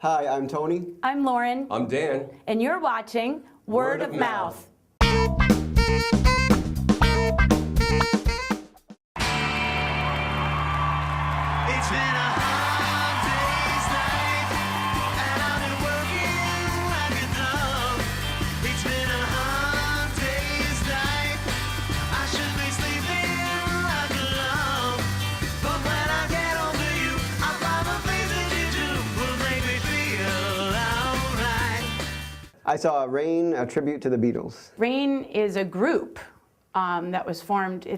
Hi, I'm Tony. I'm Lorin. I'm Dan. And you're watching Word of Mouth. It's been a hard day's night, and I've been working like a dog. It's been a hard day's night. I should be sleeping like a log. But when I get home to you, I find the things that you do will make me feel alright. I saw Rain, a tribute to the Beatles. Rain is a group that was formed.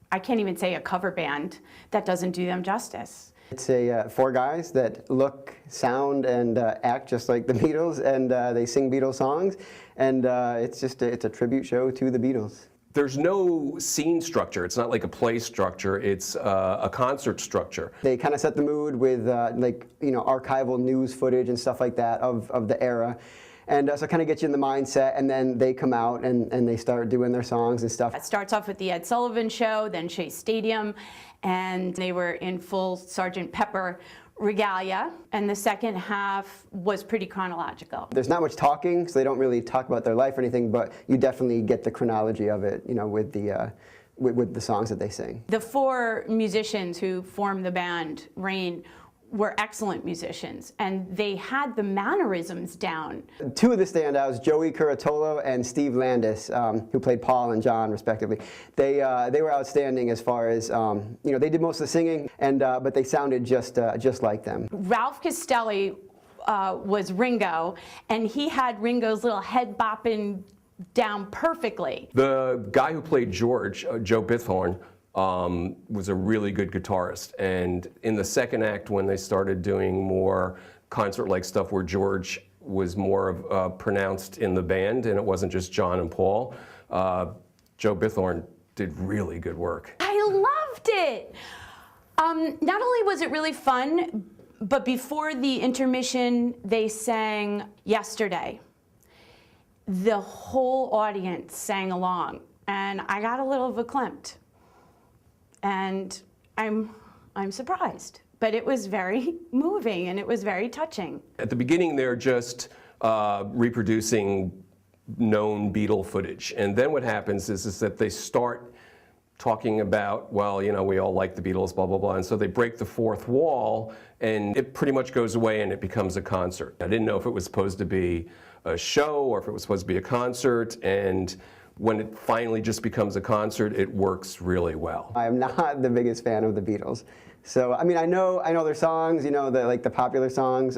I can't even say a cover band. That doesn't do them justice. It's four guys that look, sound, and act just like the Beatles, and they sing Beatles songs, and it's a tribute show to the Beatles. There's no scene structure. It's not like a play structure. It's a concert structure. They kind of set the mood with archival news footage and stuff like that of the era. And so kind of get you in the mindset, and then they come out and they start doing their songs and stuff. It starts off with the Ed Sullivan Show, then Shea Stadium, and they were in full Sgt. Pepper regalia, and the second half was pretty chronological. There's not much talking, so they don't really talk about their life or anything, but you definitely get the chronology of it, with the songs that they sing. The four musicians who formed the band, Rain, were excellent musicians, and they had the mannerisms down. Two of the standouts, Joey Curatolo and Steve Landis, who played Paul and John respectively. They were outstanding as far as they did most of the singing, and but they sounded just like them. Ralph Castelli was Ringo, and he had Ringo's little head bopping down perfectly. The guy who played George, Joe Bithorn, was a really good guitarist, and in the second act, when they started doing more concert-like stuff where George was more pronounced in the band and it wasn't just John and Paul, Joe Bithorn did really good work. I loved it! Not only was it really fun, but before the intermission, they sang Yesterday. The whole audience sang along, and I got a little verklempt. And I'm surprised, but it was very moving and it was very touching. At the beginning, they're just reproducing known Beatle footage, and then what happens is that they start talking about, well, we all like the Beatles, blah, blah, blah, and so they break the fourth wall, and it pretty much goes away and it becomes a concert. I didn't know if it was supposed to be a show or if it was supposed to be a concert, and when it finally just becomes a concert, it works really well. I am not the biggest fan of the Beatles. So, I mean, I know their songs, the popular songs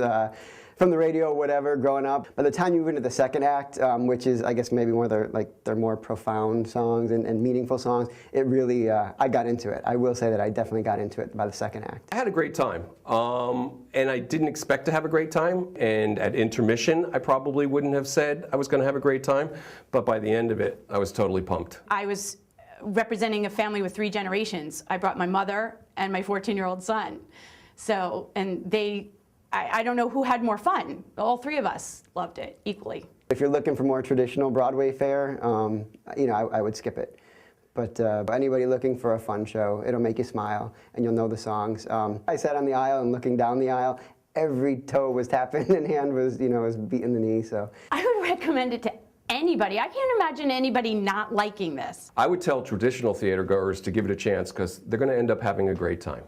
from the radio, whatever, growing up. By the time you move into the second act, which is, I guess, maybe more their more profound songs and meaningful songs, it really, I got into it. I will say that I definitely got into it by the second act. I had a great time, and I didn't expect to have a great time, and at intermission, I probably wouldn't have said I was going to have a great time, but by the end of it, I was totally pumped. I was representing a family with 3 generations. I brought my mother and my 14-year-old son. So, and I don't know who had more fun. All 3 of us loved it equally. If you're looking for more traditional Broadway fare, I would skip it. But anybody looking for a fun show, it'll make you smile, and you'll know the songs. I sat on the aisle and looking down the aisle, every toe was tapping and hand was, was beating the knee. So I would recommend it to anybody. I can't imagine anybody not liking this. I would tell traditional theater goers to give it a chance because they're going to end up having a great time.